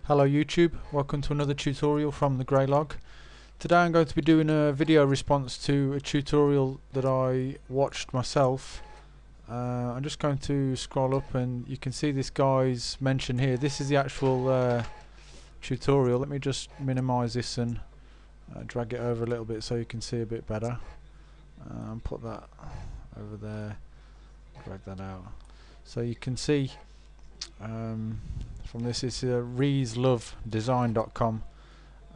Hello YouTube, welcome to another tutorial from the Grey Log. Today I'm going to be doing a video response to a tutorial that I watched myself. I'm just going to scroll up and you can see this guy's mention here. This is the actual tutorial. Let me just minimize this and drag it over a little bit so you can see a bit better. Put that over there, drag that out. So you can see from this is reeslovedesign.com,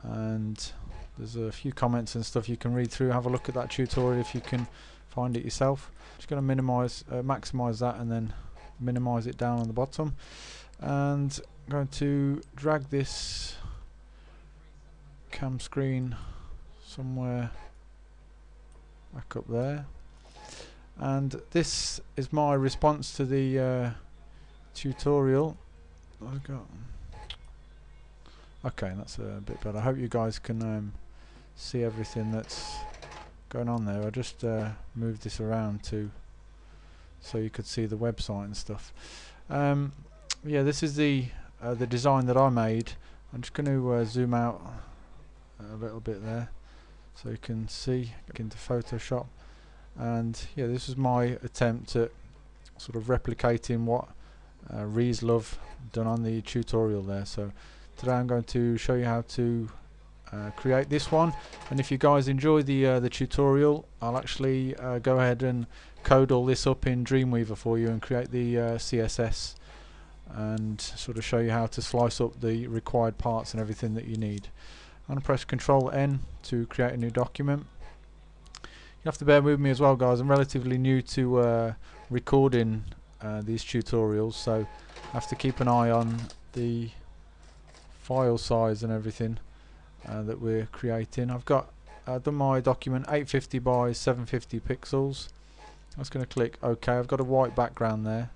and there's a few comments and stuff you can read through. Have a look at that tutorial if you can find it yourself. Just going to maximize that and then minimize it down on the bottom, and I'm going to drag this cam screen somewhere back up there, and this is my response to the tutorial. Okay, that's a bit better. I hope you guys can see everything that's going on there. I just moved this around so you could see the website and stuff. Yeah, this is the design that I made. I'm just going to zoom out a little bit there so you can see. Get into Photoshop, and yeah, this is my attempt at sort of replicating what Reeslove done on the tutorial there. So today I'm going to show you how to create this one, and if you guys enjoy the tutorial, I'll actually go ahead and code all this up in Dreamweaver for you and create the CSS and sort of show you how to slice up the required parts and everything that you need. I'm going to press Ctrl N to create a new document. You have to bear with me as well, guys. I'm relatively new to recording these tutorials, so I have to keep an eye on the file size and everything that we're creating. I've done my document 850 by 750 pixels. I'm just going to click OK. I've got a white background there,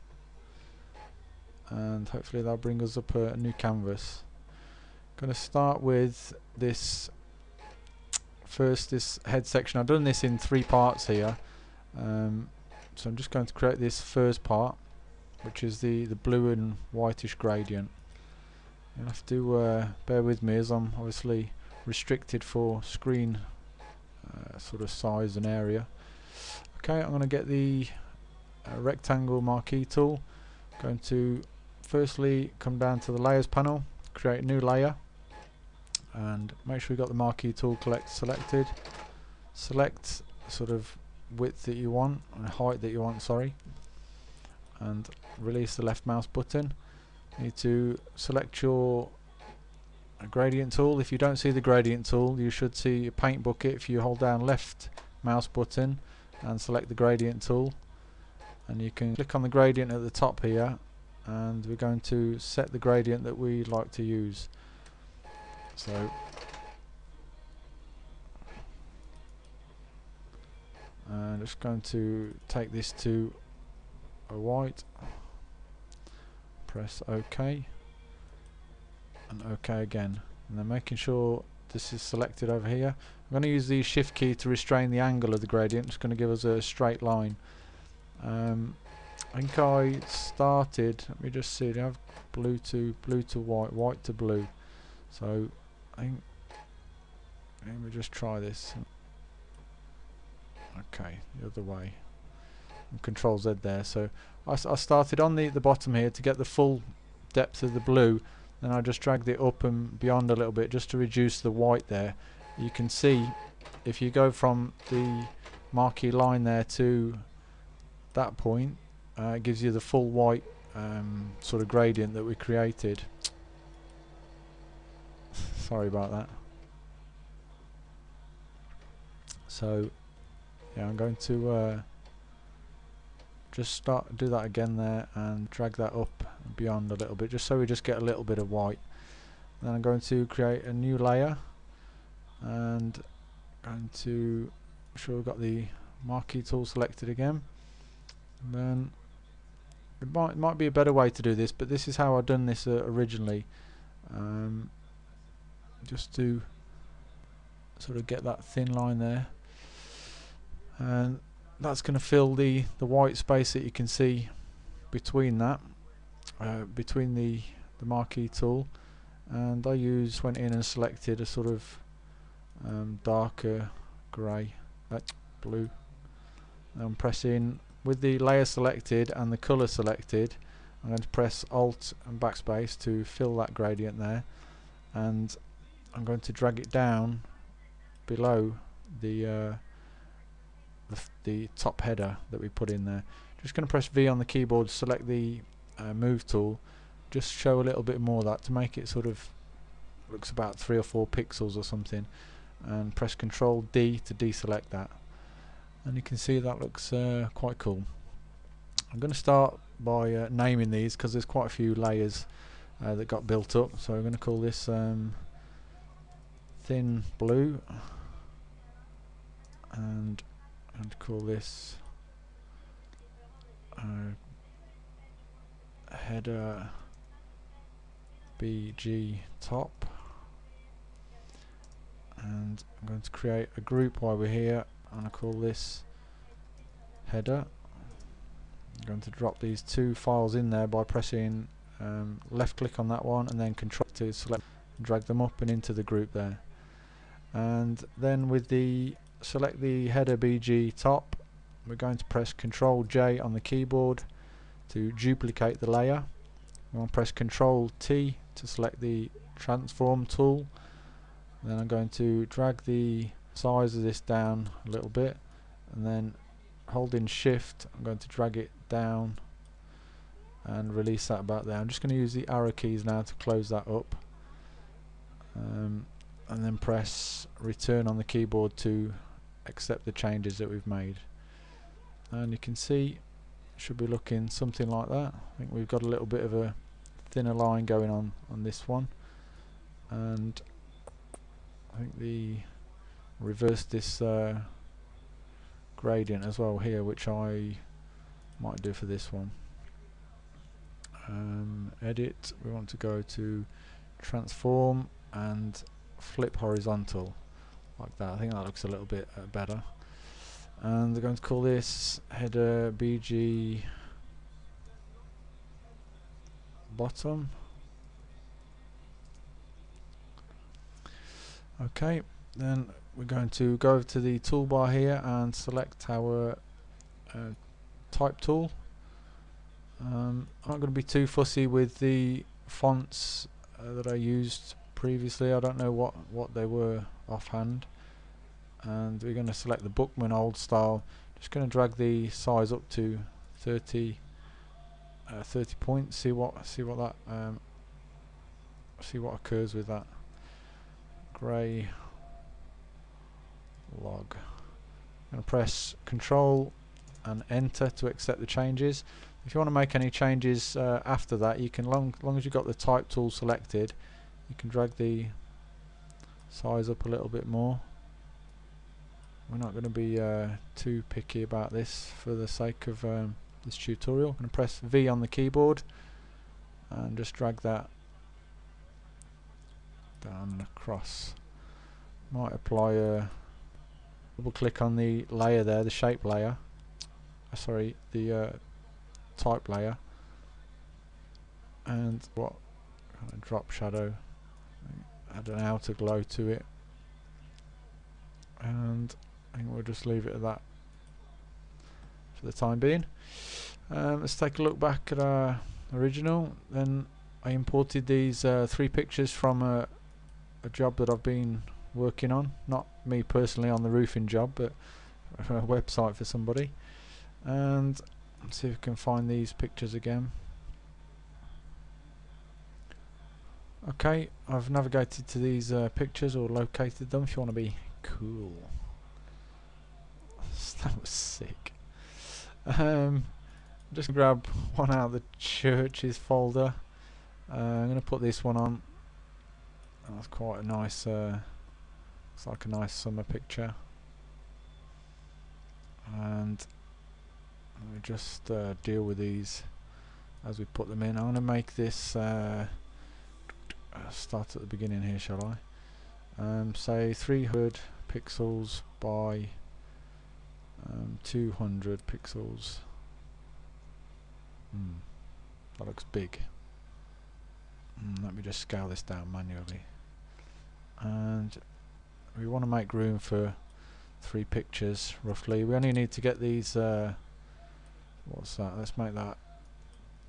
and hopefully that'll bring us up a new canvas. I'm going to start with this head section. I've done this in 3 parts here. So I'm just going to create this first part, which is the blue and whitish gradient. You'll have to bear with me as I'm obviously restricted for screen sort of size and area. Okay, I'm going to get the rectangle marquee tool. I'm going to firstly come down to the layers panel, create a new layer, and make sure you've got the marquee tool selected. Select sort of width that you want and height that you want, sorry, and release the left mouse button. You need to select your gradient tool. If you don't see the gradient tool, you should see a paint bucket. If you hold down left mouse button and select the gradient tool, and you can click on the gradient at the top here, and we're going to set the gradient that we like to use. So I'm just going to take this to a white, press OK and OK again, and then making sure this is selected over here. I'm going to use the shift key to restrain the angle of the gradient. It's going to give us a straight line. I think I started, let me just see, I have blue to white, white to blue, so I think, let me just try this. Okay, the other way, and Control Z there. So I started on the bottom here to get the full depth of the blue, then I just dragged it up and beyond a little bit just to reduce the white there. You can see if you go from the marquee line there to that point, it gives you the full white sort of gradient that we created. Sorry about that. So yeah, I'm going to just do that again there and drag that up and beyond a little bit, just so we just get a little bit of white. Then I'm going to create a new layer, and going to make sure we've got the marquee tool selected again. And then it might be a better way to do this, but this is how I've done this originally, just to sort of get that thin line there, and that's going to fill the white space that you can see between that, between the marquee tool and I went in and selected a sort of darker grey, blue. I'm pressing with the layer selected and the colour selected. I'm going to press Alt and backspace to fill that gradient there, and I'm going to drag it down below the top header that we put in there. Just going to press V on the keyboard, select the move tool, just show a little bit more of that to make it sort of looks about 3 or 4 pixels or something, and press Control D to deselect that, and you can see that looks quite cool. I'm going to start by naming these because there's quite a few layers that got built up, so I'm going to call this thin blue, and I'm going to call this header BG top, and I'm going to create a group while we're here, and I call this header. I'm going to drop these 2 files in there by pressing left click on that one and then Control to select, drag them up and into the group there. And then with the select the header BG top, we're going to press Control J on the keyboard to duplicate the layer. I'm going to press Control T to select the transform tool. Then I'm going to drag the size of this down a little bit, and then holding Shift I'm going to drag it down and release that about there. I'm just going to use the arrow keys now to close that up, and then press return on the keyboard to accept the changes that we've made, and you can see it should be looking something like that. I think we've got a little bit of a thinner line going on this one, and I think the reverse this gradient as well here, which I might do for this one. Edit, we want to go to transform and flip horizontal like that. I think that looks a little bit better, and we're going to call this header BG bottom. Okay, then we're going to go over to the toolbar here and select our type tool. I'm not going to be too fussy with the fonts that I used previously. I don't know what they were offhand, and we're going to select the Bookman old style. Just going to drag the size up to 30 points. See what occurs with that grey log. I'm going to press Control and Enter to accept the changes. If you want to make any changes after that, you can, long as you've got the type tool selected, you can drag the size up a little bit more. We're not going to be too picky about this for the sake of this tutorial. I'm going to press V on the keyboard and just drag that down across. Might apply a double click on the layer there, the shape layer, sorry, the type layer, and what kind of drop shadow, add an outer glow to it, and I think we'll just leave it at that for the time being. Let's take a look back at our original. Then I imported these 3 pictures from a job that I've been working on, not me personally on the roofing job, but a website for somebody. And let's see if we can find these pictures again. Okay, I've navigated to these pictures, or located them if you want to be cool. That was sick. Just grab one out of the churches folder. I'm going to put this one on. That's quite a nice, looks like a nice summer picture. And we just deal with these as we put them in. I'm going to make this start at the beginning here, shall I? Say 300 pixels by 200 pixels. That looks big. Let me just scale this down manually, and we want to make room for 3 pictures roughly. We only need to get these what's that, let's make that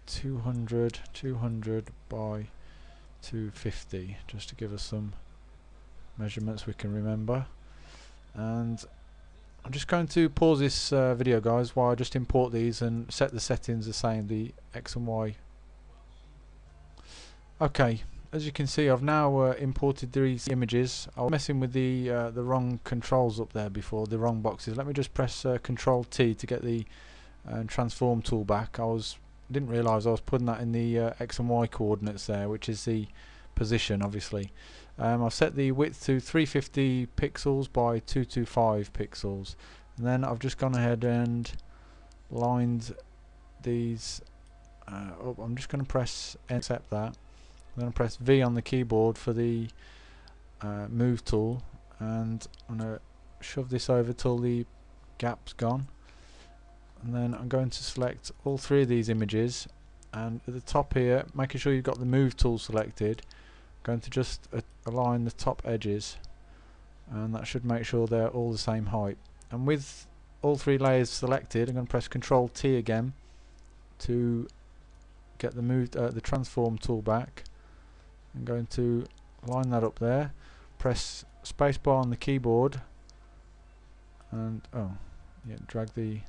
200 by 250 just to give us some measurements we can remember. And I'm just going to pause this video, guys, while I just import these and set the settings the same, the X and Y. Okay, as you can see, I've now imported these images. I was messing with the wrong controls up there before, the wrong boxes. Let me just press Control T to get the transform tool back. Didn't realise I was putting that in the X and Y coordinates there, which is the position, obviously. I've set the width to 350 pixels by 225 pixels, and then I've just gone ahead and lined these up. I'm just going to press accept that. I'm going to press V on the keyboard for the move tool, and I'm going to shove this over till the gap's gone, and then I'm going to select all 3 of these images, and at the top here, making sure you've got the move tool selected, I'm going to just align the top edges, and that should make sure they're all the same height. And with all 3 layers selected, I'm going to press Control T again to get the transform tool back. I'm going to line that up there, press spacebar on the keyboard, and drag the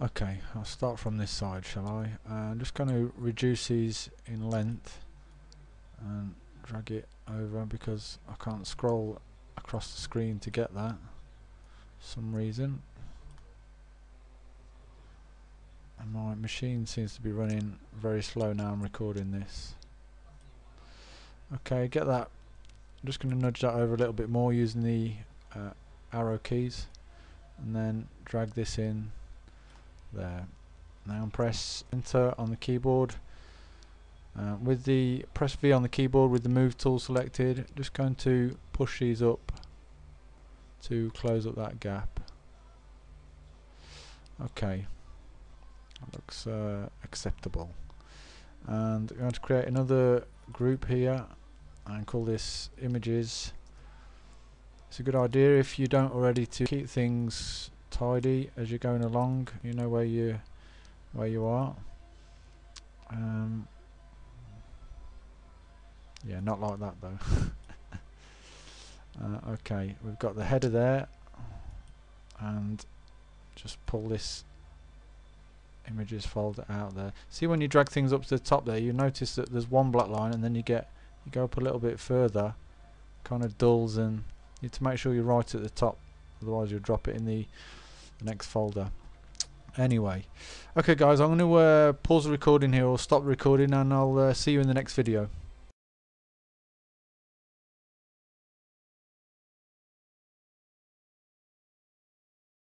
okay, I'll start from this side, shall I? I'm just going to reduce these in length and drag it over because I can't scroll across the screen to get that for some reason, and my machine seems to be running very slow now I'm recording this. Okay, get that. I'm just going to nudge that over a little bit more using the arrow keys, and then drag this in there. Now press enter on the keyboard. Press V on the keyboard with the move tool selected. Just going to push these up to close up that gap. Okay, that looks acceptable. And I'm going to create another group here and call this images. It's a good idea, if you don't already, to keep things tidy as you're going along. You know where you are. Yeah, not like that though. Okay, we've got the header there, and just pull this images folder out there. See, when you drag things up to the top there, you notice that there's one black line, and then you go up a little bit further, kind of dulls, and you need to make sure you're right at the top, otherwise you'll drop it in the next folder. Anyway, okay guys, I'm going to pause the recording here, or stop the recording, and I'll see you in the next video.